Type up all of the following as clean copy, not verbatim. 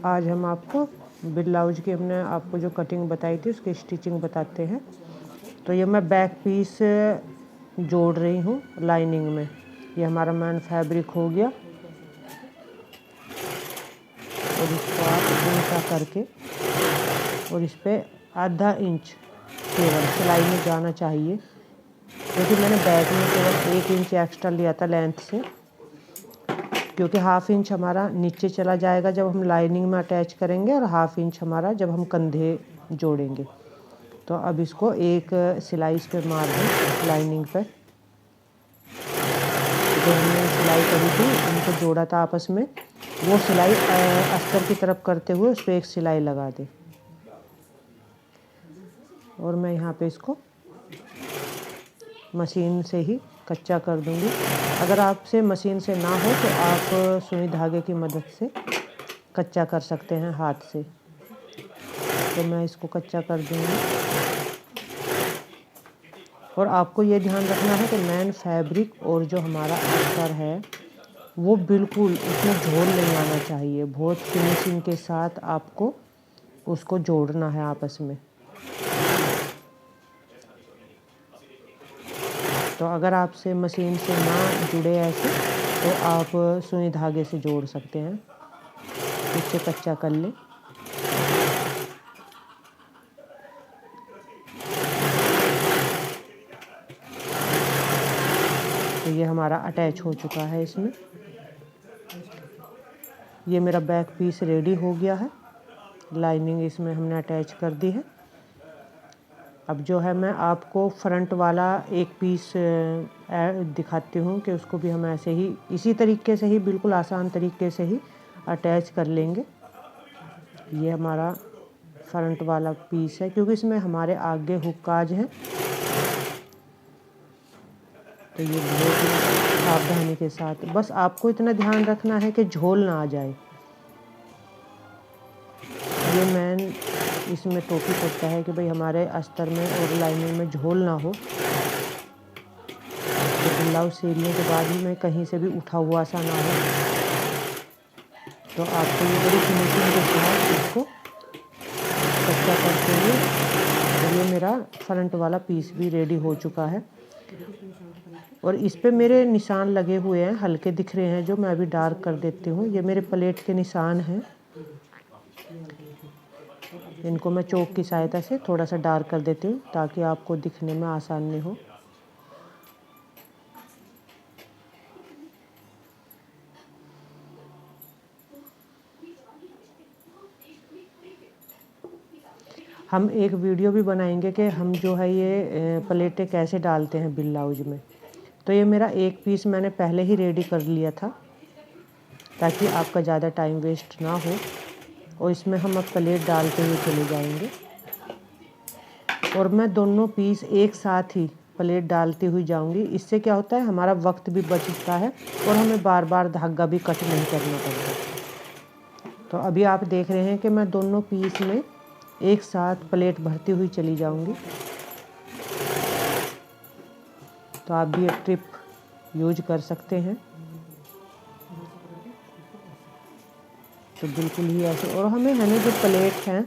आज हम आपको ब्लाउज की हमने आपको जो कटिंग बताई थी उसकी स्टिचिंग बताते हैं। तो ये मैं बैक पीस जोड़ रही हूँ लाइनिंग में। ये हमारा मेन फैब्रिक हो गया और इसको आप उल्टा करके और इस पर आधा इंच केवल सिलाई में जाना चाहिए, क्योंकि मैंने बैक में केवल 1 इंच एक्स्ट्रा लिया था लेंथ से, क्योंकि हाफ इंच हमारा नीचे चला जाएगा जब हम लाइनिंग में अटैच करेंगे और हाफ इंच हमारा जब हम कंधे जोड़ेंगे। तो अब इसको एक सिलाई इस पे मार दें लाइनिंग पर। जो हमने सिलाई करी थी उनको जोड़ा था आपस में, वो सिलाई अस्तर की तरफ करते हुए उस पर एक सिलाई लगा दें। और मैं यहाँ पे इसको मशीन से ही कच्चा कर दूंगी। अगर आपसे मशीन से ना हो तो आप सुई धागे की मदद से कच्चा कर सकते हैं हाथ से। तो मैं इसको कच्चा कर दूंगी। और आपको ये ध्यान रखना है कि मेन फैब्रिक और जो हमारा अस्तर है वो बिल्कुल उसमें झोल नहीं आना चाहिए। बहुत फिनिशिंग के साथ आपको उसको जोड़ना है आपस में। तो अगर आपसे मशीन से ना जुड़े ऐसे तो आप सुई धागे से जोड़ सकते हैं। इससे कच्चा कर लें। तो ये हमारा अटैच हो चुका है इसमें। ये मेरा बैक पीस रेडी हो गया है। लाइनिंग इसमें हमने अटैच कर दी है। अब जो है मैं आपको फ्रंट वाला एक पीस दिखाती हूँ कि उसको भी हम ऐसे ही इसी तरीके से ही बिल्कुल आसान तरीके से ही अटैच कर लेंगे। ये हमारा फ्रंट वाला पीस है, क्योंकि इसमें हमारे आगे हुक काज है। तो ये बहुत ही सावधानी के साथ, बस आपको इतना ध्यान रखना है कि झोल ना आ जाए। ये मेन इसमें टॉपिक होता है कि भाई हमारे अस्तर में और लाइनिंग में झोल ना हो। तो ब्लाउज सिलने के बाद ही में कहीं से भी उठा हुआ सा ना हो। तो आपको ये बड़ी फिनिशिंग के साथ इसको कच्चा करते हुए, और ये मेरा फ्रंट वाला पीस भी रेडी हो चुका है। और इस पे मेरे निशान लगे हुए हैं, हल्के दिख रहे हैं जो मैं अभी डार्क कर देती हूँ। ये मेरे प्लेट के निशान हैं। इनको मैं चौक की सहायता से थोड़ा सा डार्क कर देती हूँ ताकि आपको दिखने में आसानी हो। हम एक वीडियो भी बनाएंगे कि हम जो है ये प्लेटें कैसे डालते हैं ब्लाउज में। तो ये मेरा एक पीस मैंने पहले ही रेडी कर लिया था ताकि आपका ज़्यादा टाइम वेस्ट ना हो। और इसमें हम अब प्लेट डालते हुए चले जाएंगे। और मैं दोनों पीस एक साथ ही प्लेट डालती हुई जाऊंगी। इससे क्या होता है, हमारा वक्त भी बचता है और हमें बार बार धागा भी कट नहीं करना पड़ता। तो अभी आप देख रहे हैं कि मैं दोनों पीस में एक साथ प्लेट भरती हुई चली जाऊंगी। तो आप भी ये ट्रिप यूज कर सकते हैं। तो बिल्कुल ही ऐसे। और हमें है ना जो प्लेट हैं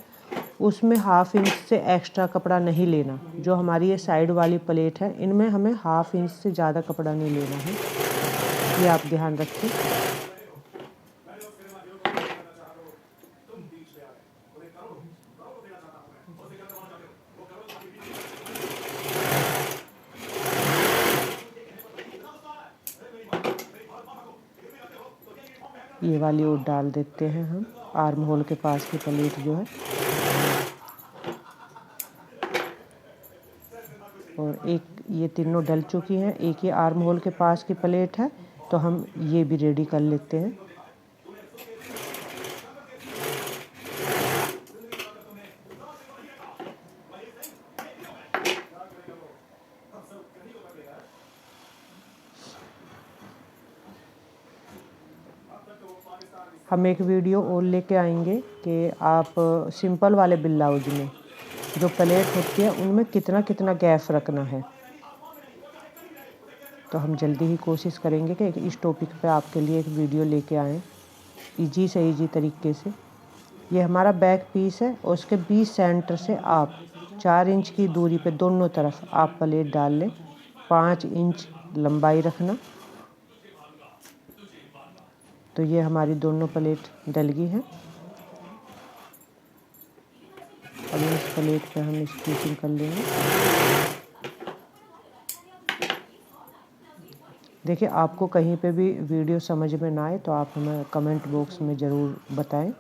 उसमें हाफ इंच से एक्स्ट्रा कपड़ा नहीं लेना। जो हमारी ये साइड वाली प्लेट है इनमें हमें हाफ इंच से ज़्यादा कपड़ा नहीं लेना है, ये आप ध्यान रखें। ये वाली और डाल देते हैं हम, आर्म होल के पास की प्लेट जो है। और एक ये तीनों डल चुकी हैं। एक ये आर्म होल के पास की प्लेट है, तो हम ये भी रेडी कर लेते हैं। हम एक वीडियो और लेके आएंगे कि आप सिंपल वाले ब्लाउज में जो प्लेट होती है उनमें कितना कितना गैप रखना है। तो हम जल्दी ही कोशिश करेंगे कि इस टॉपिक पे आपके लिए एक वीडियो लेके आएँ ईजी से ईजी तरीके से। ये हमारा बैक पीस है और उसके 20 सेंटर से आप 4 इंच की दूरी पे दोनों तरफ आप प्लेट डाल लें। 5 इंच लंबाई रखना। तो ये हमारी दोनों प्लेट डल गई हैं। अब इस प्लेट पे हम स्टिचिंग कर लेंगे। देखिए, आपको कहीं पे भी वीडियो समझ में ना आए तो आप हमें कमेंट बॉक्स में ज़रूर बताएं।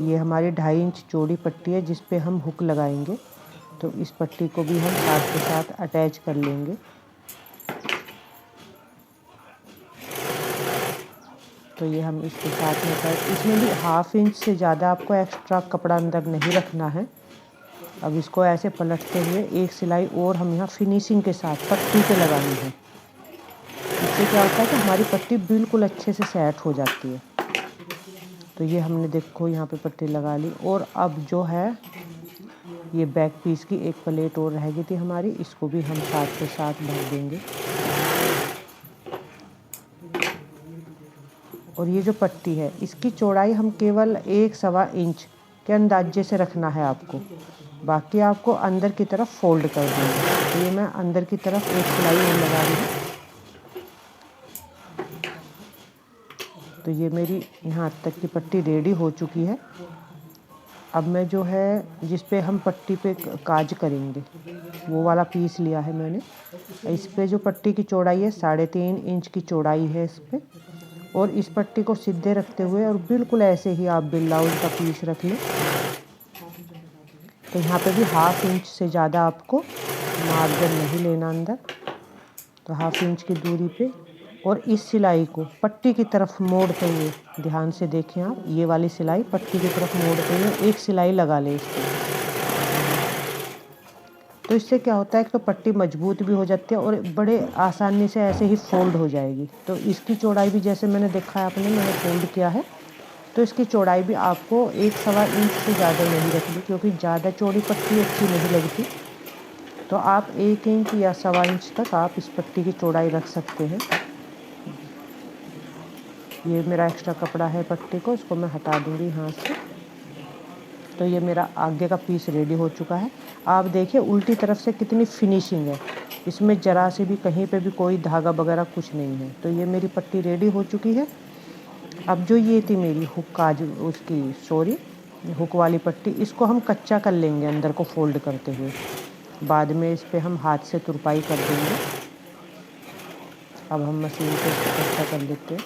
ये हमारी 2.5 इंच चौड़ी पट्टी है जिस पे हम हुक लगाएंगे। तो इस पट्टी को भी हम साथ के साथ अटैच कर लेंगे। तो ये हम इसके साथ में कर, इसमें भी 1/2 इंच से ज़्यादा आपको एक्स्ट्रा कपड़ा अंदर नहीं रखना है। अब इसको ऐसे पलटते हुए एक सिलाई और हम यहाँ फिनिशिंग के साथ पट्टी पे लगानी है। इससे क्या होता है कि हमारी पट्टी बिल्कुल अच्छे से सेट हो जाती है। तो ये हमने देखो यहाँ पे पट्टी लगा ली। और अब जो है ये बैक पीस की एक प्लेट और रह गई थी हमारी, इसको भी हम साथ के साथ भर देंगे। और ये जो पट्टी है इसकी चौड़ाई हम केवल 1-1.25 इंच के अंदाजे से रखना है आपको। बाकी आपको अंदर की तरफ फोल्ड कर देंगे। तो ये मैं अंदर की तरफ एक सिलाई और लगा रही हूँ। तो ये मेरी यहाँ तक की पट्टी रेडी हो चुकी है। अब मैं जो है जिस पे हम पट्टी पे काज करेंगे वो वाला पीस लिया है मैंने। इस पे जो पट्टी की चौड़ाई है 3.5 इंच की चौड़ाई है इस पे। और इस पट्टी को सीधे रखते हुए और बिल्कुल ऐसे ही आप ब्लाउज का पीस रख लें। तो यहाँ पे भी 1/2 इंच से ज़्यादा आपको मार्जिन नहीं लेना अंदर। तो 1/2 इंच की दूरी पे और इस सिलाई को पट्टी की तरफ मोड़ते हुए, ध्यान से देखें आप, ये वाली सिलाई पट्टी की तरफ मोड़ते हुए एक सिलाई लगा लें इस पर। तो इससे क्या होता है कि तो पट्टी मजबूत भी हो जाती है और बड़े आसानी से ऐसे ही फोल्ड हो जाएगी। तो इसकी चौड़ाई भी जैसे मैंने देखा है आपने, मैंने फोल्ड किया है। तो इसकी चौड़ाई भी आपको 1-1.25 इंच से ज़्यादा नहीं रखनी, क्योंकि ज़्यादा चौड़ी पट्टी अच्छी नहीं लगती। तो आप 1 इंच या 1.25 इंच तक आप इस पट्टी की चौड़ाई रख सकते हैं। ये मेरा एक्स्ट्रा कपड़ा है पट्टी को, इसको मैं हटा दूँगी यहाँ से। तो ये मेरा आगे का पीस रेडी हो चुका है। आप देखिए उल्टी तरफ से कितनी फिनिशिंग है, इसमें ज़रा से भी कहीं पे भी कोई धागा वगैरह कुछ नहीं है। तो ये मेरी पट्टी रेडी हो चुकी है। अब जो ये थी मेरी हुक वाली पट्टी, इसको हम कच्चा कर लेंगे अंदर को फोल्ड करते हुए। बाद में इस पे हम हाथ से तुरपाई कर देंगे। अब हम मशीन से इसको कच्चा कर लेते हैं।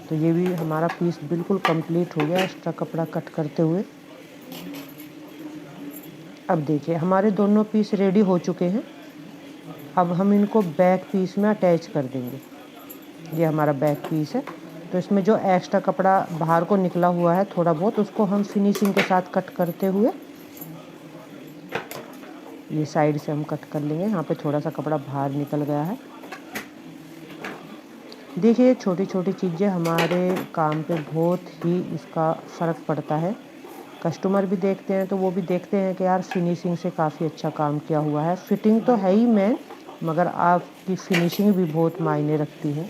तो ये भी हमारा पीस बिल्कुल कंप्लीट हो गया एक्स्ट्रा कपड़ा कट करते हुए। अब देखिए हमारे दोनों पीस रेडी हो चुके हैं। अब हम इनको बैक पीस में अटैच कर देंगे। ये हमारा बैक पीस है। तो इसमें जो एक्स्ट्रा कपड़ा बाहर को निकला हुआ है थोड़ा बहुत, उसको हम फिनिशिंग के साथ कट करते हुए ये साइड से हम कट कर लेंगे। यहाँ पे थोड़ा सा कपड़ा बाहर निकल गया है। देखिए छोटी छोटी चीज़ें हमारे काम पे बहुत ही इसका फ़र्क पड़ता है। कस्टमर भी देखते हैं तो वो भी देखते हैं कि यार फिनिशिंग से काफ़ी अच्छा काम किया हुआ है। फिटिंग तो है ही मेन, मगर आपकी फिनिशिंग भी बहुत मायने रखती है।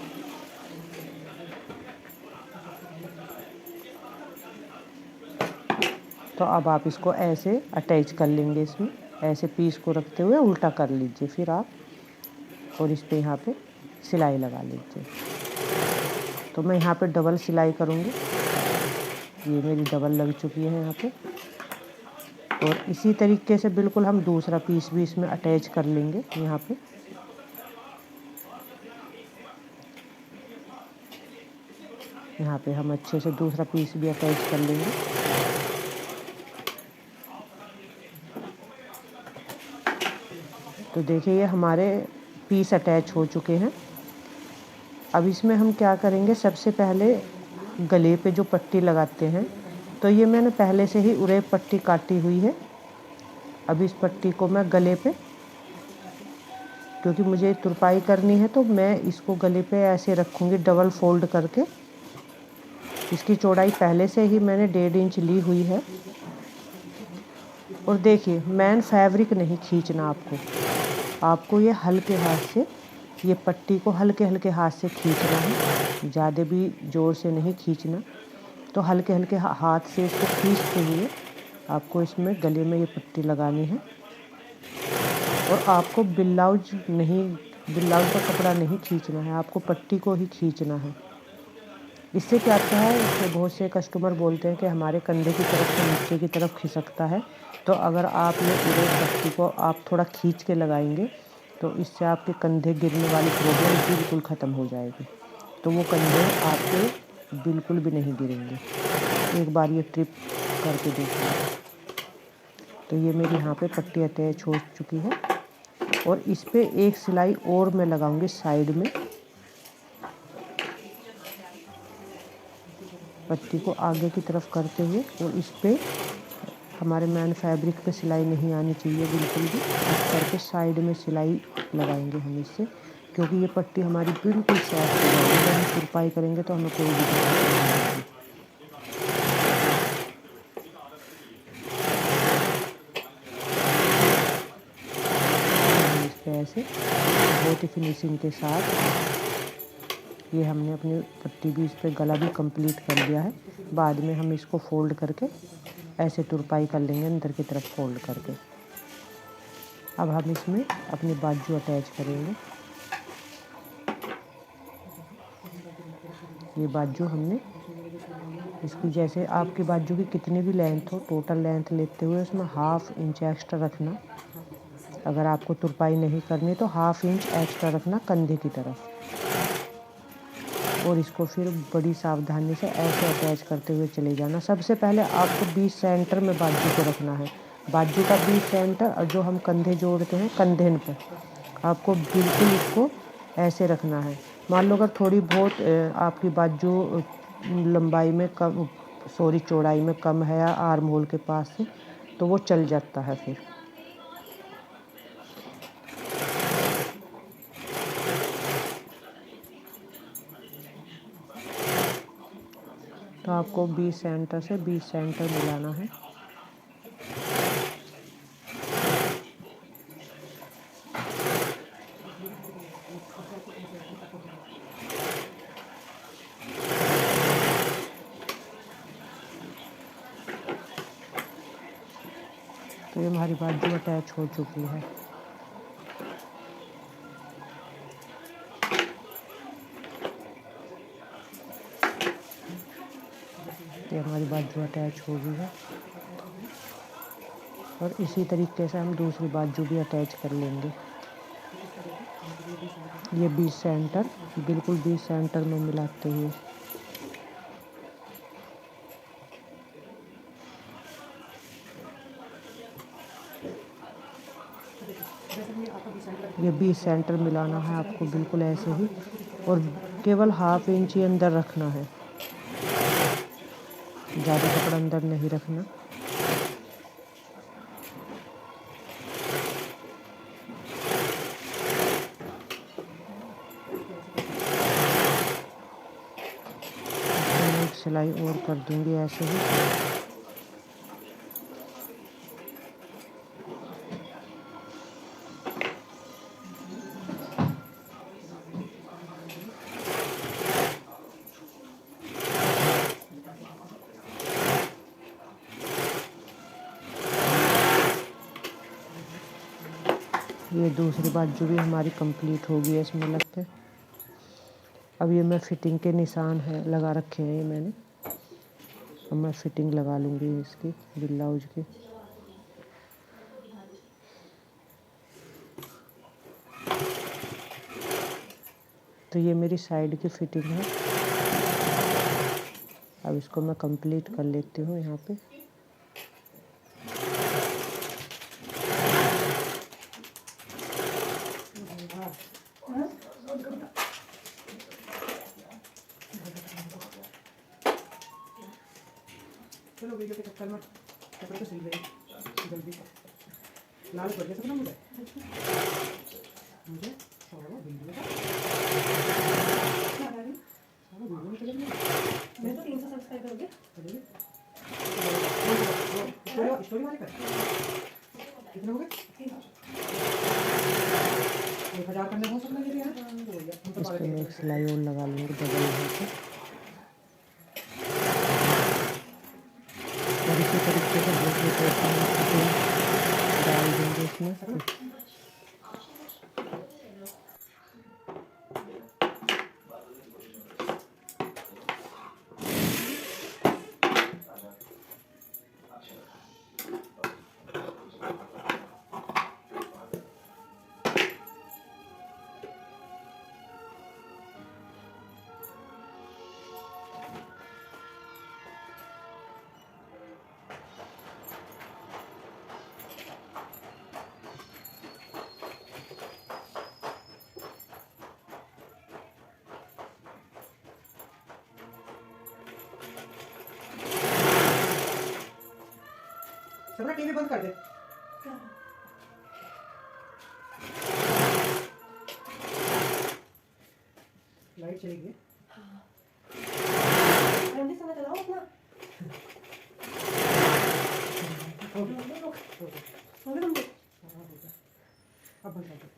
तो अब आप इसको ऐसे अटैच कर लेंगे, इसमें ऐसे पीस को रखते हुए उल्टा कर लीजिए फिर आप, और इस पे यहाँ पे सिलाई लगा लीजिए। तो मैं यहाँ पे डबल सिलाई करूँगी। ये मेरी डबल लग चुकी है यहाँ पे। और इसी तरीके से बिल्कुल हम दूसरा पीस भी इसमें अटैच कर लेंगे। यहाँ पे हम अच्छे से दूसरा पीस भी अटैच कर लेंगे। तो देखिए ये हमारे पीस अटैच हो चुके हैं। अब इसमें हम क्या करेंगे, सबसे पहले गले पे जो पट्टी लगाते हैं, तो ये मैंने पहले से ही उरेप पट्टी काटी हुई है। अब इस पट्टी को मैं गले पे, क्योंकि मुझे तुरपाई करनी है तो मैं इसको गले पे ऐसे रखूँगी डबल फोल्ड करके। इसकी चौड़ाई पहले से ही मैंने 1.5 इंच ली हुई है। और देखिए मेन फैब्रिक नहीं खींचना आपको ये हल्के हाथ से ये पट्टी को हल्के हल्के हाथ से खींचना है, ज़्यादा भी ज़ोर से नहीं खींचना। तो हल्के हल्के हाथ से इसको खींचते हुए आपको इसमें गले में ये पट्टी लगानी है। और आपको ब्लाउज का कपड़ा नहीं खींचना है, आपको पट्टी को ही खींचना है। इससे क्या होता है, इससे बहुत से कस्टमर बोलते हैं कि हमारे कंधे की तरफ से नीचे की तरफ खिसकता है। तो अगर आप ये पूरे पट्टी को आप थोड़ा खींच के लगाएंगे तो इससे आपके कंधे गिरने वाली प्रॉब्लम बिल्कुल ख़त्म हो जाएगी। तो वो कंधे आपके बिल्कुल भी नहीं गिरेंगे। एक बार ये ट्रिप करके देखिए। तो ये मेरी यहाँ पे पट्टी अटैच हो चुकी है और इस पे एक सिलाई और मैं लगाऊंगी साइड में। पट्टी को आगे की तरफ करते हुए, और इस पे हमारे मैन फैब्रिक पे सिलाई नहीं आनी चाहिए बिल्कुल भी। इस करके साइड में सिलाई लगाएंगे हम इससे, क्योंकि ये पट्टी हमारी बिल्कुल सॉफ्ट हो जाएगी। जब हम तुरपाई करेंगे तो हमें कोई दिक्कत नहीं आएगी। इस पे ऐसे बहुत ही फिनिशिंग के साथ ये हमने अपनी पट्टी भी, इस पे गला भी कंप्लीट कर लिया है। बाद में हम इसको फोल्ड करके ऐसे तुरपाई कर लेंगे अंदर की तरफ फोल्ड करके। अब हम इसमें अपनी बाजू अटैच करेंगे। ये बाजू हमने इसकी, जैसे आपकी बाजू की कितनी भी लेंथ हो, टोटल लेंथ लेते हुए उसमें 1/2 इंच एक्स्ट्रा रखना। अगर आपको तुरपाई नहीं करनी तो 1/2 इंच एक्स्ट्रा रखना कंधे की तरफ। और इसको फिर बड़ी सावधानी से ऐसे अटैच करते हुए चले जाना। सबसे पहले आपको बीच सेंटर में बाजू को रखना है। बाजू का बीच सेंटर, और जो हम कंधे जोड़ते हैं कंधे पर, आपको बिल्कुल इसको ऐसे रखना है। मान लो अगर थोड़ी बहुत आपकी बाजू लंबाई में कम, चौड़ाई में कम है या आर्म होल के पास से, तो वो चल जाता है फिर। तो आपको बीच सेंटर से बीच सेंटर मिलाना है। तो ये हमारी बाजू अटैच हो चुकी है। ये हमारी बाजू अटैच हो गई है। और इसी तरीके से हम दूसरी बाजू भी अटैच कर लेंगे। ये बीच सेंटर, बिल्कुल बीच सेंटर में मिलाते हुए। ये बीच सेंटर मिलाना है आपको बिल्कुल ऐसे ही, और केवल 1/2 इंच ही अंदर रखना है, ज़्यादा कपड़ा अंदर नहीं रखना। एक सिलाई और कर दूंगी ऐसे ही। ये दूसरी बाजू भी हमारी कंप्लीट हो गई है इसमें लग के। अब ये मैं फिटिंग के निशान है लगा रखे हैं ये मैंने। अब मैं फिटिंग लगा लूँगी इसकी ब्लाउज की। तो ये मेरी साइड की फिटिंग है। अब इसको मैं कंप्लीट कर लेती हूँ यहाँ पे। चलो वीडियो के चक्कर में कपड़े तो सिल गए जल्दी। लाल पड़ गया था ना मुझे सारा वीडियो मैं तो 300 सब्सक्राइब करोगे स्टोरी वाले कर कितने हो गए 1000 करने हो सकता है ये यार, तो भैया हम तो इस पाले पर मैं थे। एक सिलाई और लगा लूँगी डबल यहाँ पे, और इसी तरीके से दूसरी तरफ हम डाल देंगे इसमें। सबने टीवी बंद कर दे। लाइट चली गई। ठंडी समय चलाओ अपना। हो गया। हो गया तुम। अब बंद कर दो।